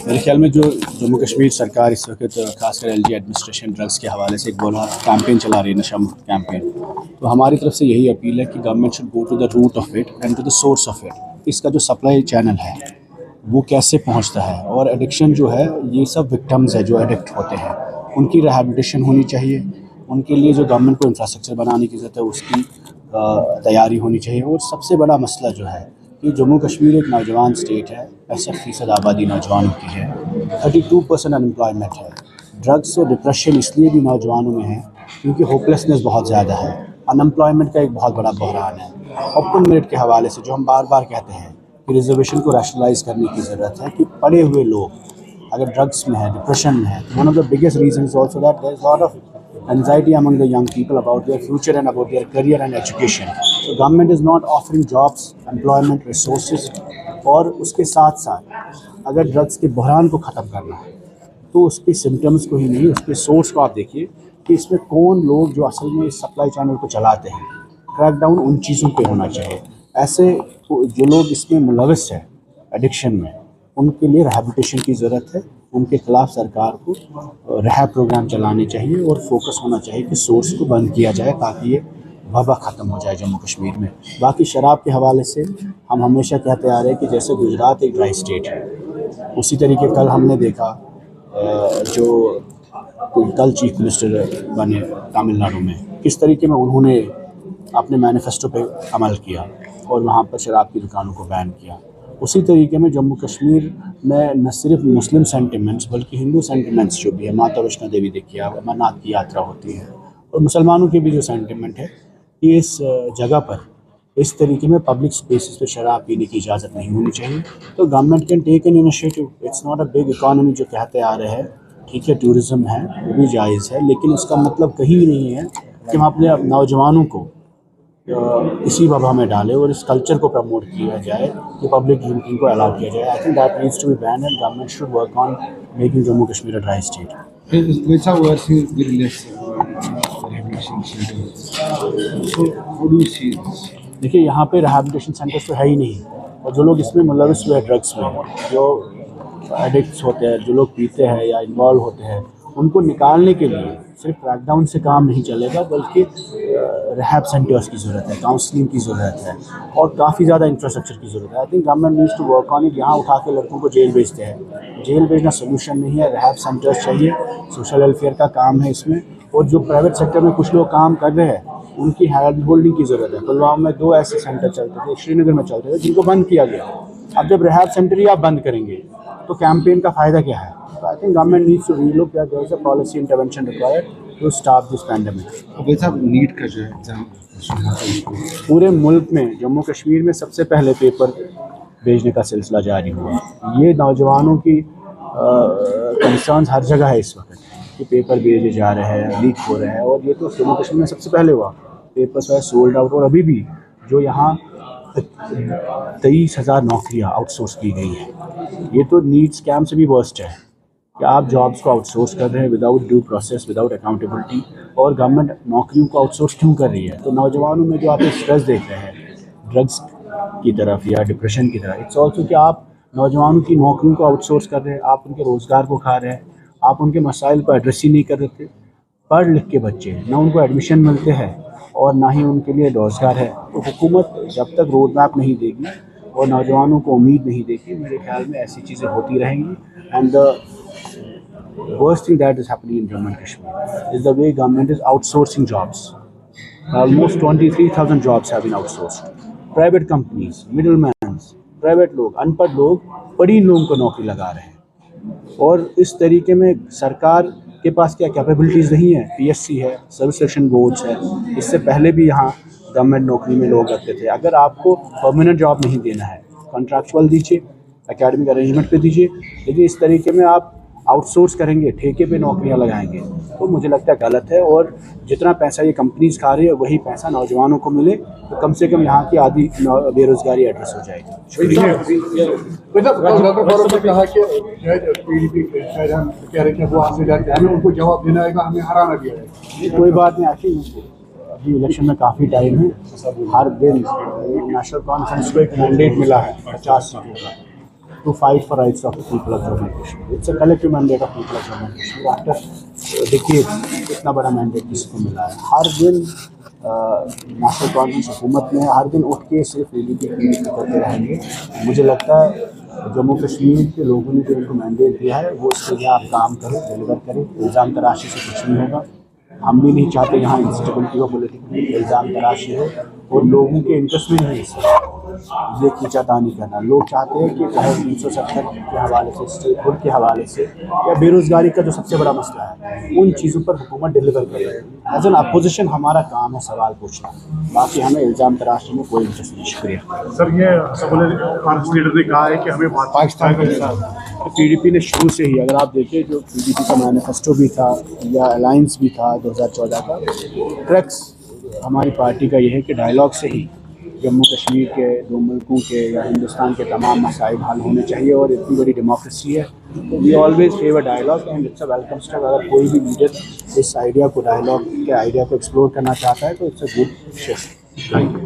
मेरे ख्याल में जो जम्मू कश्मीर सरकार इस वक्त खासकर एलजी एडमिनिस्ट्रेशन ड्रग्स के हवाले से एक बड़ा कैंपेन चला रही है, नशा मुक्त कैंपेन। तो हमारी तरफ से यही अपील है कि government should go to the root of it and to the source of it. इसका जो सप्लाई चैनल है वो कैसे पहुंचता है, और एडिक्शन जो है ये सब विक्टिम्स है जो एडिक्ट होते हैं, उनकी रिहैबिलिटेशन होनी चाहिए। उनके लिए जो गवर्नमेंट को इंफ्रास्ट्रक्चर बनाने की ज़रूरत है उसकी तैयारी होनी चाहिए। और सबसे बड़ा मसला जो है कि जम्मू कश्मीर एक नौजवान स्टेट है, 65% आबादी नौजवानों की है, 32% अनएम्प्लॉयमेंट है। ड्रग्स और डिप्रेशन इसलिए भी नौजवानों में है क्योंकि होपलेसनेस बहुत ज़्यादा है, अनएम्प्लॉयमेंट का एक बहुत बड़ा बहरान है। ओपन मेरिट के हवाले से जो हम बार बार कहते हैं कि रिजर्वेशन को रैशनलाइज करने की ज़रूरत है कि पढ़े हुए लोग अगर ड्रग्स में है, डिप्रेशन में है, one of the biggest reason is also that there is lot of anxiety among the young people about their future and about their career and education. So government is not offering jobs, employment, resources, और उसके साथ साथ अगर drugs के बहरान को ख़त्म करना है तो उसके सिम्टम्स को ही नहीं, उसके सोर्स को आप देखिए कि इसमें कौन लोग जो असल में इस सप्लाई चैनल को चलाते हैं। क्रैकडाउन उन चीज़ों पे होना चाहिए। ऐसे जो लोग इसमें मुलविस है एडिक्शन में, उनके लिए रिहैबिलिटेशन की ज़रूरत है। उनके ख़िलाफ़ सरकार को रिहैब प्रोग्राम चलाने चाहिए और फोकस होना चाहिए कि सोर्स को बंद किया जाए ताकि ये वबा ख़त्म हो जाए जम्मू कश्मीर में। बाकी शराब के हवाले से हम हमेशा कहते आ रहे हैं कि जैसे गुजरात एक ड्राई स्टेट है, उसी तरीके कल हमने देखा जो कल चीफ मिनिस्टर बने तमिलनाडु में, किस तरीके में उन्होंने अपने मैनिफेस्टो पे अमल किया और वहाँ पर शराब की दुकानों को बैन किया। उसी तरीके में जम्मू कश्मीर में न सिर्फ मुस्लिम सेंटिमेंट्स बल्कि हिंदू सेंटिमेंट्स जो भी है, माता वैष्णो देवी देखिए, अमरनाथ की यात्रा होती है, और मुसलमानों की भी जो सेंटिमेंट है कि इस जगह पर इस तरीके में पब्लिक स्पेसेस पे शराब पीने की इजाज़त नहीं होनी चाहिए। तो government can take an initiative. It's not a big economy जो कहते आ रहे हैं, ठीक है, टूरिज़्म है वो भी जायज़ है, लेकिन उसका मतलब कहीं नहीं है कि हम अपने नौजवानों को इसी वबा में डालें और इस कल्चर को प्रमोट किया जाए कि पब्लिक ड्रिंकिंग को अलाउ किया जाए। I think that needs to be ban and government should work on making Jammu Kashmir a dry state. देखिए यहाँ पे रिहैबिलिटेशन सेंटर्स तो है ही नहीं, और जो लोग इसमें मुलविस हुए ड्रग्स में, जो एडिक्ट्स होते हैं, जो लोग पीते हैं या इन्वॉल्व होते हैं, उनको निकालने के लिए सिर्फ क्रैकडाउन से काम नहीं चलेगा बल्कि रिहैब सेंटर्स की ज़रूरत है, काउंसलिंग की ज़रूरत है और काफ़ी ज़्यादा इंफ्रास्ट्रक्चर की ज़रूरत है। I think government needs to work on it. यहाँ उठा के लड़कों को जेल भेजते हैं, जेल भेजना सोल्यूशन नहीं है। रिहैब सेंटर्स चाहिए, सोशल वेलफेयर का काम है इसमें। और जो प्राइवेट सेक्टर में कुछ लोग काम कर रहे हैं उनकी हैंड होल्डिंग की ज़रूरत है। पुलवामा में 2 ऐसे सेंटर चलते थे, श्रीनगर में चलते थे, जिनको बंद किया गया। अब जब रिहैब सेंटर ही आप बंद करेंगे तो कैंपेन का फ़ायदा क्या है? So I think government needs to relook that there is a policy intervention required to stop this pandemic. NEET का जो एग्जाम पूरे मुल्क में, जम्मू कश्मीर में सबसे पहले पेपर भेजने का सिलसिला जारी हुआ। ये नौजवानों की कंसर्न्स हर जगह है इस वक्त कि पेपर भेजे जा रहे हैं, लीक हो रहे हैं, और ये तो जम्मू कश्मीर में सबसे पहले हुआ। पेपर जो है सोल्ड आउट, और अभी भी जो यहाँ 23,000 नौकरियाँ आउटसोर्स की गई हैं। ये तो नीट स्कैम से भी वर्स्ट है कि आप जॉब्स को आउटसोर्स कर रहे हैं without due process, without accountability. और गवर्नमेंट नौकरियों को आउटसोर्स क्यों कर रही है? तो नौजवानों में जो आप स्ट्रेस देख रहे हैं ड्रग्स की तरफ या डिप्रेशन की तरफ, इट्स ऑल्सो कि आप नौजवानों की नौकरियों को आउटसोर्स कर रहे हैं, आप उनके रोज़गार को खा रहे हैं, आप उनके मसाइल को एड्रेस ही नहीं कर रहे थे। पढ़ लिख के बच्चे ना उनको एडमिशन मिलते हैं और ना ही उनके लिए रोज़गार है। तो हुकूमत जब तक रोड मैप नहीं देगी और नौजवानों को उम्मीद नहीं देगी, मेरे ख्याल में ऐसी चीज़ें होती रहेंगी। And the worst thing that is happening in Jammu and Kashmir is the way government is outsourcing jobs. Almost 23,000 jobs have been outsourced. Private companies, middlemen, private लोग, अनपढ़ लोग बड़ी लोगों को नौकरी लगा रहे हैं। और इस तरीके में सरकार के पास क्या कैपेबिलिटीज़ नहीं है? PSC है, सर्विस सिलेक्शन बोर्ड्स है। इससे पहले भी यहाँ गवर्नमेंट नौकरी में लोग रखते थे। अगर आपको परमानेंट जॉब नहीं देना है, कॉन्ट्रैक्चुअल दीजिए, एकेडमिक अरेंजमेंट पे दीजिए, लेकिन इस तरीके में आप आउटसोर्स करेंगे, ठेके पे नौकरियां लगाएंगे, तो मुझे लगता है गलत है। और जितना पैसा ये कंपनीज खा रही है वही पैसा नौजवानों को मिले तो कम से कम यहाँ की आधी बेरोजगारी एड्रेस हो जाएगी। उनको जवाब देना है, हमें हराना भी है। कोई बात नहीं, आखिर अभी इलेक्शन में काफ़ी टाइम है। हर दिन नेशनल कॉन्फ्रेंस को एक मैंडेट मिला है 50 सीटों का। to fight for rights of the people of Jammu and Kashmir. It's a collective mandate of people of Jammu and Kashmir. After decades, इतना बड़ा mandate किसी को मिला है? हर दिन नेशनल कॉन्फ्रेंस हुकूमत में हर दिन उठ के सिर्फ PDP करते रहेंगे। मुझे लगता है जम्मू कश्मीर के लोगों ने जो इनको मैंडेट दिया है वो उसके लिए आप काम करें, डिलीवर करें। इल्ज़ाम तराशी से कुछ नहीं होगा। हम भी नहीं चाहते यहाँ इंस्टेबिलिटी और पॉलिटिकल इल्ज़ाम तराशी हो और लोगों के इंटरेस्ट में नहीं है ये खींचातानी करना। लोग चाहते हैं कि चाहे 370 के हवाले से, स्टेट हुड के हवाले से या बेरोज़गारी का जो सबसे बड़ा मसला है, उन चीज़ों पर हुकूमत डिलीवर करे। एज एन अपोजिशन हमारा काम है सवाल पूछना, बाकी हमें इल्ज़ाम तराशी में कोई इंटरेस्ट नहीं। शुक्रिया सर, ये कांग्रेस लीडर ने कहा है कि हमें पाकिस्तान का साथ PDP ने शुरू से ही, अगर आप देखें जो PDP का मैनिफेस्टो भी था या अलायंस भी था 2014 का, ट्रैक्स हमारी पार्टी का ये है कि डायलॉग से ही जम्मू कश्मीर के, दो मुल्कों के या हिंदुस्तान के तमाम मसाइल हल होने चाहिए। और इतनी बड़ी डेमोक्रेसी है तो we always favour dialogue and it's a welcome step. अगर कोई भी लीडर इस आइडिया को, डायलॉग के आइडिया को एक्सप्लोर करना चाहता है तो it's a good shift. Thank you.